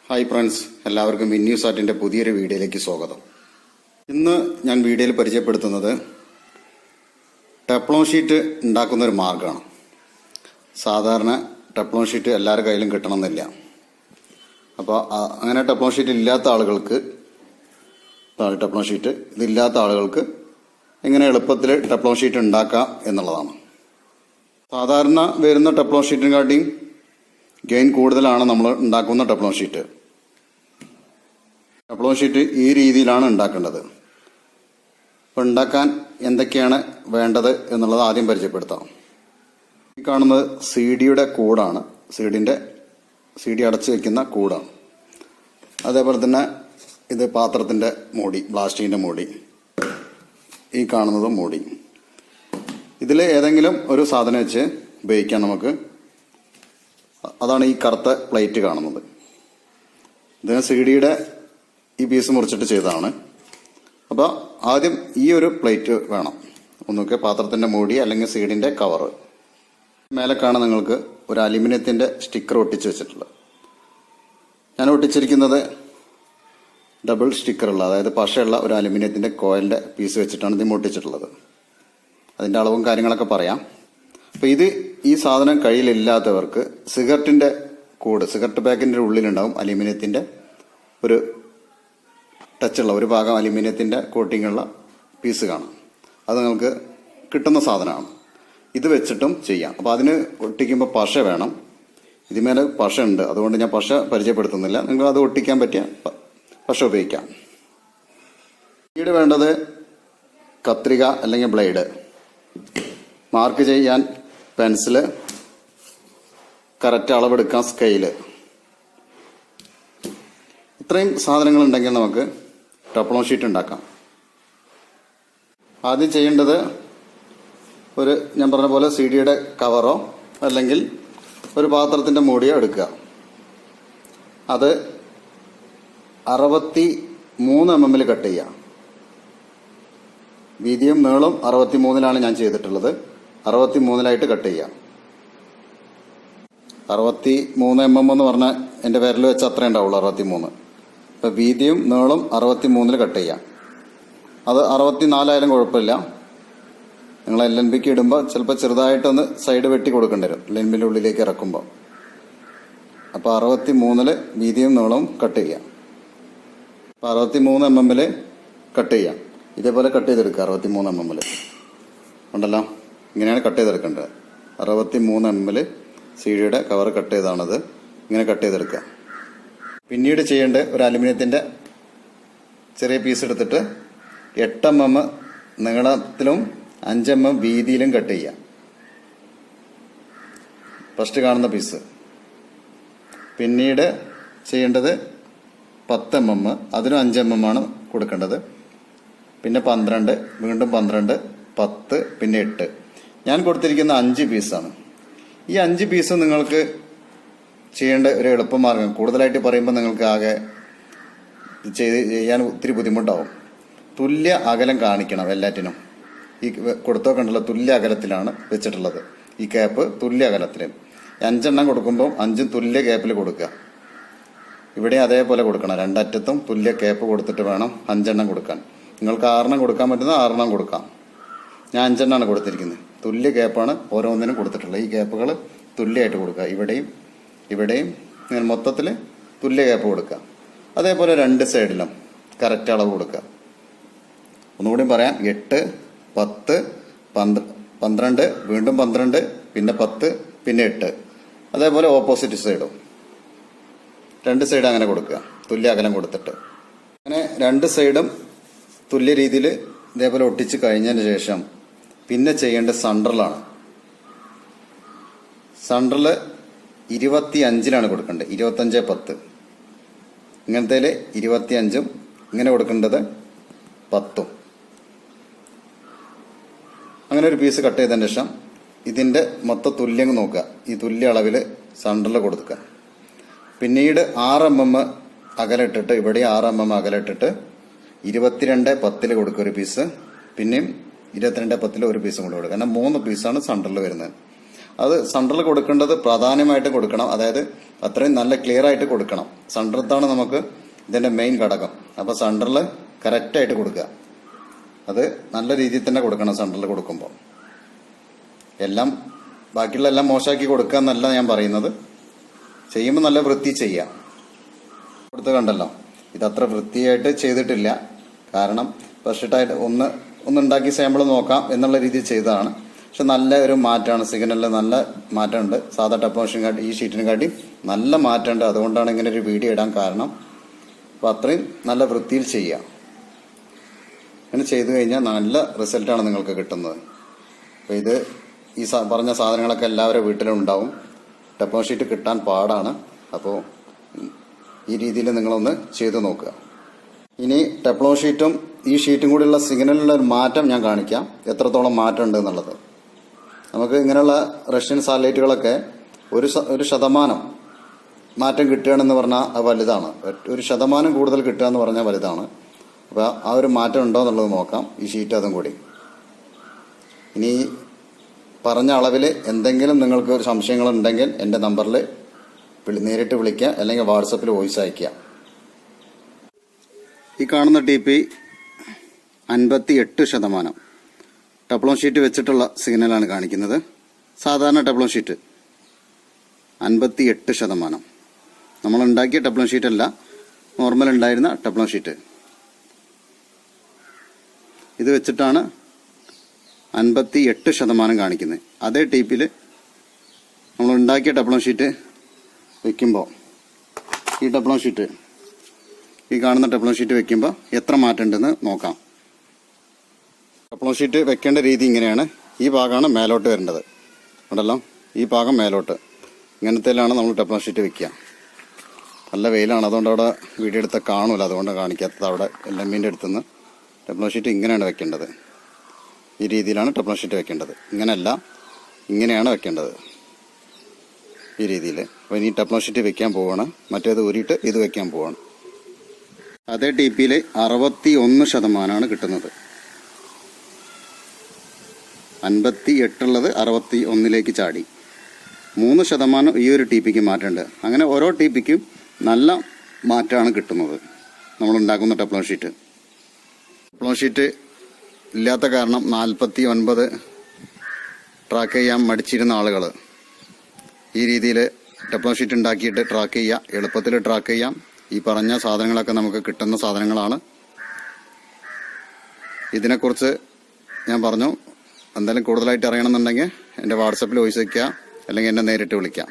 Hi friends, എല്ലാവർക്കും വിന്യൂസ് ആർട്ടിൻ്റെ പുതിയൊരു വീഡിയോയിലേക്ക് സ്വാഗതം. ഇന്ന് ഞാൻ വീഡിയോയിൽ പരിചയപ്പെടുത്തുന്നത് ടെഫ്ലോൺ ഷീറ്റ് ഉണ്ടാക്കുന്ന ഒരു മാർഗ്ഗമാണ്. സാധാരണ ടെഫ്ലോൺ ഷീറ്റ് എല്ലാവരുടെ കയ്യിലും കിട്ടണമെന്നില്ല. അപ്പോൾ അങ്ങനെ ടെഫ്ലോൺ ഷീറ്റ് ഇല്ലാത്ത ആളുകൾക്ക് ടെഫ്ലോൺ ഷീറ്റ് ഇതില്ലാത്ത ആളുകൾക്ക് എങ്ങനെ എളുപ്പത്തിൽ ടെഫ്ലോൺ ഷീറ്റ് ഉണ്ടാക്കാം എന്നുള്ളതാണ്. സാധാരണ വരുന്ന ടെഫ്ലോൺ ഷീറ്റിനെക്കാട്ടിയും ഗെയിൻ കൂടുതലാണ് നമ്മൾ ഉണ്ടാക്കുന്ന ടെഫ്ലോൺ ഷീറ്റ്. ടെഫ്ലോൺ ഷീറ്റ് ഈ രീതിയിലാണ് ഉണ്ടാക്കേണ്ടത്. അപ്പോൾ ഉണ്ടാക്കാൻ എന്തൊക്കെയാണ് വേണ്ടത് എന്നുള്ളത് ആദ്യം പരിചയപ്പെടുത്താം. ഈ കാണുന്നത് CD കൂടാണ്. CD അടച്ചു വെക്കുന്ന കൂടാണ്. അതേപോലെ തന്നെ ഇത് പാത്രത്തിൻ്റെ മൂടി, പ്ലാസ്റ്റിക്കിൻ്റെ മൂടി. ഈ കാണുന്നത് മൂടി. ഇതിൽ ഏതെങ്കിലും ഒരു സാധനം വെച്ച് ഉപയോഗിക്കാം നമുക്ക്. അതാണ് ഈ കറുത്ത പ്ലേറ്റ് കാണുന്നത്. ഇത് CD ഈ പീസ് മുറിച്ചിട്ട് ചെയ്തതാണ്. അപ്പോൾ ആദ്യം ഈ ഒരു പ്ലേറ്റ് വേണം. ഒന്നൊക്കെ പാത്രത്തിൻ്റെ മൂടി അല്ലെങ്കിൽ CD കവറ്. മേലേക്കാണ് നിങ്ങൾക്ക് ഒരു അലുമിനിയത്തിൻ്റെ സ്റ്റിക്കർ ഒട്ടിച്ച് വെച്ചിട്ടുള്ളത്. ഞാൻ ഒട്ടിച്ചിരിക്കുന്നത് ഡബിൾ സ്റ്റിക്കറുള്ള, അതായത് പശയുള്ള ഒരു അലുമിനിയത്തിൻ്റെ കോയിലിൻ്റെ പീസ് വെച്ചിട്ടാണ് ഇത് ഒട്ടിച്ചിട്ടുള്ളത്. അതിൻ്റെ അളവും കാര്യങ്ങളൊക്കെ പറയാം. അപ്പോൾ ഈ സാധനം കയ്യിലില്ലാത്തവർക്ക് സിഗരറ്റിൻ്റെ കൂട്, സിഗരറ്റ് പാക്കിൻ്റെ ഉള്ളിലുണ്ടാവും അലുമിനിയത്തിൻ്റെ ഒരു ടച്ചുള്ള ഒരു ഭാഗം അലുമിനിയത്തിൻ്റെ കോട്ടിങ്ങുള്ള പീസ് കാണാം. അത് നിങ്ങൾക്ക് കിട്ടുന്ന സാധനമാണ്. ഇത് വെച്ചിട്ടും ചെയ്യാം. അപ്പോൾ അതിന് ഒട്ടിക്കുമ്പോൾ പശ വേണം. ഇതിന്മേലെ പശ ഉണ്ട്, അതുകൊണ്ട് ഞാൻ പശ പരിചയപ്പെടുത്തുന്നില്ല. നിങ്ങൾ അത് ഒട്ടിക്കാൻ പറ്റിയ പശ ഉപയോഗിക്കാം. പിന്നീട് വേണ്ടത് കത്രിക അല്ലെങ്കിൽ ബ്ലേഡ്, മാർക്ക് ചെയ്യാൻ പെൻസില്, കറക്റ്റ് അളവെടുക്കാൻ സ്കെയില്. ഇത്രയും സാധനങ്ങൾ ഉണ്ടെങ്കിൽ നമുക്ക് ടെഫ്ലോൺ ഷീറ്റ് ഉണ്ടാക്കാം. ആദ്യം ചെയ്യേണ്ടത് ഞാൻ പറഞ്ഞ പോലെ CD കവറോ അല്ലെങ്കിൽ ഒരു പാത്രത്തിൻ്റെ മൂടിയോ എടുക്കുക. അത് 63 mm കട്ട് ചെയ്യുക. വീതിയും നീളം 63 ഞാൻ ചെയ്തിട്ടുള്ളത്. 63 കട്ട് ചെയ്യുക. 63 mm എന്ന് പറഞ്ഞാൽ എൻ്റെ വിരൽ വെച്ച് അത്രേ ഉണ്ടാവുള്ളൂ, 63. അപ്പോൾ വീതിയും നീളം 63 കട്ട് ചെയ്യാം. അത് 64 ആയാലും കുഴപ്പമില്ല. നിങ്ങൾ LNBക്ക് ഇടുമ്പോൾ ചിലപ്പോൾ ചെറുതായിട്ടൊന്ന് സൈഡ് വെട്ടി കൊടുക്കേണ്ടി വരും LNBൻ്റെ ഉള്ളിലേക്ക് ഇറക്കുമ്പോൾ. അപ്പോൾ 63 വീതിയും നീളവും കട്ട് ചെയ്യാം. അപ്പോൾ 63 mm കട്ട് ചെയ്യാം. ഇതേപോലെ കട്ട് ചെയ്തെടുക്കുക. 63 mm ഉണ്ടല്ലോ, ഇങ്ങനെയാണ് കട്ട് ചെയ്തെടുക്കേണ്ടത്. 63 mm CD കവർ കട്ട് ചെയ്താണത്. ഇങ്ങനെ കട്ട് ചെയ്തെടുക്കുക. പിന്നീട് ചെയ്യേണ്ട ഒരു അലുമിനിയത്തിൻ്റെ ചെറിയ പീസ് എടുത്തിട്ട് 8 mm നീളത്തിലും 5 mm വീതിയിലും കട്ട് ചെയ്യാം. ഫസ്റ്റ് കാണുന്ന പീസ്. പിന്നീട് ചെയ്യേണ്ടത് 10 mm, അതിനും 5 mm ആണ് കൊടുക്കേണ്ടത്. പിന്നെ 12, വീണ്ടും 12, 10, പിന്നെ 8. ഞാൻ കൊടുത്തിരിക്കുന്ന 5 പീസാണ്. ഈ 5 പീസ് നിങ്ങൾക്ക് ചെയ്യേണ്ട ഒരു എളുപ്പമാർഗം. കൂടുതലായിട്ട് പറയുമ്പോൾ നിങ്ങൾക്ക് ആകെ ചെയ്യാൻ ഒത്തിരി ബുദ്ധിമുട്ടാവും. തുല്യ അകലം കാണിക്കണം എല്ലാറ്റിനും. ഈ കൊടുത്തോക്കണ്ടല്ലോ, തുല്യ അകലത്തിലാണ് വെച്ചിട്ടുള്ളത്. ഈ ക്യാപ്പ് തുല്യ അകലത്തിൽ 5 എണ്ണം കൊടുക്കുമ്പോൾ 5 തുല്യ ക്യാപ്പിൽ കൊടുക്കുക. ഇവിടെ അതേപോലെ കൊടുക്കണം. രണ്ടറ്റത്തും തുല്യ ക്യാപ്പ് കൊടുത്തിട്ട് വേണം 5 എണ്ണം കൊടുക്കാൻ. നിങ്ങൾക്ക് 6 എണ്ണം കൊടുക്കാൻ പറ്റുന്ന 6 എണ്ണം കൊടുക്കാം. ഞാൻ 5 എണ്ണമാണ് കൊടുത്തിരിക്കുന്നത്. തുല്യ ക്യാപ്പാണ് ഓരോന്നിനും കൊടുത്തിട്ടുള്ളത്. ഈ ക്യാപ്പുകൾ തുല്യമായിട്ട് കൊടുക്കുക. ഇവിടെയും ഇങ്ങനെ മൊത്തത്തിൽ തുല്യ ക്യാപ്പ് കൊടുക്കുക. അതേപോലെ 2 സൈഡിലും കറക്റ്റ് അളവ് കൊടുക്കുക. ഒന്നുകൂടി പറയാം. 8, 10, 12, വീണ്ടും 12, പിന്നെ 10, പിന്നെ 8. അതേപോലെ ഓപ്പോസിറ്റ് സൈഡും 2 സൈഡ് അങ്ങനെ കൊടുക്കുക, തുല്യ അകലം കൊടുത്തിട്ട്. അങ്ങനെ 2 സൈഡും തുല്യ രീതിയിൽ ഇതേപോലെ ഒട്ടിച്ച് കഴിഞ്ഞതിന് ശേഷം പിന്നെ ചെയ്യേണ്ട സെൻട്രലാണ്. സെൻട്രൽ 25 കൊടുക്കേണ്ടത്. 25, 10 ഇങ്ങനത്തേൽ 25, ഇങ്ങനെ കൊടുക്കേണ്ടത് 10. അങ്ങനെ ഒരു പീസ് കട്ട് ചെയ്തതിന് ശേഷം ഇതിൻ്റെ മൊത്തം തുല്യം നോക്കുക. ഈ തുല്യ അളവിൽ സെൻട്രൽ കൊടുക്കുക. പിന്നീട് 6 mm അകലിട്ടിട്ട്, ഇവിടെ 6 mm അകലിട്ടിട്ട് 22, 10 കൊടുക്കുക ഒരു പീസ്. പിന്നെയും 22, 10 ഒരു പീസും കൂടെ കൊടുക്കുക. കാരണം 3 പീസാണ് സെൻട്രൽ വരുന്നത്. അത് സെൻറ്ററിൽ കൊടുക്കേണ്ടത് പ്രാധാന്യമായിട്ട് കൊടുക്കണം. അതായത് അത്രയും നല്ല ക്ലിയർ ആയിട്ട് കൊടുക്കണം. സെൻറ്ററത്താണ് നമുക്ക് ഇതിൻ്റെ മെയിൻ ഘടകം. അപ്പോൾ സെൻറ്ററിൽ കറക്റ്റായിട്ട് കൊടുക്കുക. അത് നല്ല രീതിയിൽ തന്നെ കൊടുക്കണം സെൻറ്ററിൽ കൊടുക്കുമ്പോൾ. എല്ലാം ബാക്കിയുള്ള എല്ലാം മോശമാക്കി കൊടുക്കുക എന്നല്ല ഞാൻ പറയുന്നത്. ചെയ്യുമ്പോൾ നല്ല വൃത്തി ചെയ്യാം. കൊടുത്ത് കണ്ടല്ലോ, ഇതത്ര വൃത്തിയായിട്ട് ചെയ്തിട്ടില്ല. കാരണം ഫസ്റ്റായിട്ട് ഒന്നുണ്ടാക്കി സാമ്പിൾ നോക്കാം എന്നുള്ള രീതിയിൽ ചെയ്തതാണ്. പക്ഷെ നല്ല ഒരു മാറ്റമാണ്. സിഗ്നലിൽ നല്ല മാറ്റമുണ്ട്. സാധാ ടപ്പ് മെഷീൻ കാട്ടി ഈ ഷീറ്റിനെ കാട്ടി നല്ല മാറ്റമുണ്ട്. അതുകൊണ്ടാണ് ഇങ്ങനെ ഒരു വീഡിയോ ഇടാൻ കാരണം. അപ്പോൾ അത്രയും നല്ല വൃത്തിയിൽ ചെയ്യാം. അങ്ങനെ ചെയ്തു കഴിഞ്ഞാൽ നല്ല റിസൾട്ടാണ് നിങ്ങൾക്ക് കിട്ടുന്നത്. അപ്പോൾ ഇത് ഈ പറഞ്ഞ സാധനങ്ങളൊക്കെ എല്ലാവരുടെ വീട്ടിലും ഉണ്ടാവും. ടപ്പ് ഷീറ്റ് കിട്ടാൻ പാടാണ്. അപ്പോൾ ഈ രീതിയിൽ നിങ്ങളൊന്ന് ചെയ്തു നോക്കുക. ഇനി ടെപ്ലോ ഷീറ്റും ഈ ഷീറ്റും കൂടിയുള്ള സിഗ്നലിലുള്ള ഒരു മാറ്റം ഞാൻ കാണിക്കാം, എത്രത്തോളം മാറ്റം ഉണ്ട് എന്നുള്ളത്. നമുക്ക് ഇങ്ങനെയുള്ള റഷ്യൻ സാറ്റലൈറ്റുകളൊക്കെ ഒരു ശതമാനം മാറ്റം കിട്ടുകയാണെന്ന് പറഞ്ഞാൽ അത് വലുതാണ്. 1% കൂടുതൽ കിട്ടുക എന്ന് പറഞ്ഞാൽ വലുതാണ്. അപ്പോൾ ആ ഒരു മാറ്റം ഉണ്ടോ എന്നുള്ളത് നോക്കാം, ഈ ഷീറ്റ് അതും കൂടി. ഇനി പറഞ്ഞ അളവിൽ എന്തെങ്കിലും നിങ്ങൾക്ക് ഒരു സംശയങ്ങളുണ്ടെങ്കിൽ എൻ്റെ നമ്പറിൽ നേരിട്ട് വിളിക്കുക, അല്ലെങ്കിൽ വാട്സപ്പിൽ വോയിസ് അയയ്ക്കുക. ഈ കാണുന്ന TP 58% ടപ്ലോൺ ഷീറ്റ് വെച്ചിട്ടുള്ള സിഗ്നലാണ് കാണിക്കുന്നത്. സാധാരണ ടപ്ലോൺ ഷീറ്റ് 58%. നമ്മളുണ്ടാക്കിയ ടപ്ലോൺ ഷീറ്റ് അല്ല, നോർമൽ ഉണ്ടായിരുന്ന ടപ്ലോൺ ഷീറ്റ്. ഇത് വെച്ചിട്ടാണ് 58% കാണിക്കുന്നത്. അതേ ടീപ്പിൽ നമ്മൾ ഉണ്ടാക്കിയ ടപ്ലോൺ ഷീറ്റ് വെക്കുമ്പോൾ ഈ ടപ്ലോൺ ഷീറ്റ് ഈ കാണുന്ന ടപ്ലോൺ ഷീറ്റ് വെക്കുമ്പോൾ എത്ര മാറ്റം ഉണ്ടെന്ന് നോക്കാം. ടപ്ലോൺ ഷീറ്റ് വെക്കേണ്ട രീതി ഇങ്ങനെയാണ്. ഈ ഭാഗമാണ് മേലോട്ട് വരേണ്ടത്. ഉണ്ടല്ലോ, ഈ ഭാഗം മേലോട്ട്. ഇങ്ങനത്തേലാണ് നമ്മൾ ടപ്ലോൺ ഷീറ്റ് വെക്കുക. നല്ല വെയിലാണ്, അതുകൊണ്ട് അവിടെ വീഡിയോ എടുത്താൽ കാണൂല, അതുകൊണ്ട് കാണിക്കാത്തത്. അവിടെ LMBൻ്റെ അടുത്തുനിന്ന് ടപ്ലോൺ ഷീറ്റ് ഇങ്ങനെയാണ് വെക്കേണ്ടത്. ഈ രീതിയിലാണ് ടപ്ലോൺ ഷീറ്റ് വെക്കേണ്ടത്. ഇങ്ങനെയല്ല, ഇങ്ങനെയാണ് വെക്കേണ്ടത്, ഈ രീതിയിൽ. അപ്പോൾ ഇനി ടപ്ലോൺ ഷീറ്റ് വെക്കാൻ പോവാണ്. മറ്റേത് ഊരിയിട്ട് ഇത് വെക്കാൻ പോവാണ്. അതേ TPയിൽ 61% കിട്ടുന്നത്. 58 ഉള്ളത് 61ലേക്ക് ചാടി. 3% ഈ ഒരു TPക്ക് മാറ്റമുണ്ട്. അങ്ങനെ ഓരോ TPക്കും നല്ല മാറ്റമാണ് കിട്ടുന്നത് നമ്മളുണ്ടാക്കുന്ന ടപ്ലോൺ ഷീറ്റ്. ടപ്ലോൺ ഷീറ്റ് ഇല്ലാത്ത കാരണം 49 ട്രാക്ക് ചെയ്യാൻ മടിച്ചിരുന്ന ആളുകൾ ഈ രീതിയിൽ ടപ്ലോൺ ഷീറ്റ് ഉണ്ടാക്കിയിട്ട് ട്രാക്ക് ചെയ്യുക. എളുപ്പത്തിൽ ട്രാക്ക് ചെയ്യാം. ഈ പറഞ്ഞ സാധനങ്ങളൊക്കെ നമുക്ക് കിട്ടുന്ന സാധനങ്ങളാണ്. ഇതിനെക്കുറിച്ച് ഞാൻ പറഞ്ഞു. എന്തെങ്കിലും കൂടുതലായിട്ട് അറിയണമെന്നുണ്ടെങ്കിൽ എൻ്റെ വാട്സപ്പിൽ വോയിസ് വയ്ക്കുക, അല്ലെങ്കിൽ എന്നെ നേരിട്ട് വിളിക്കാം.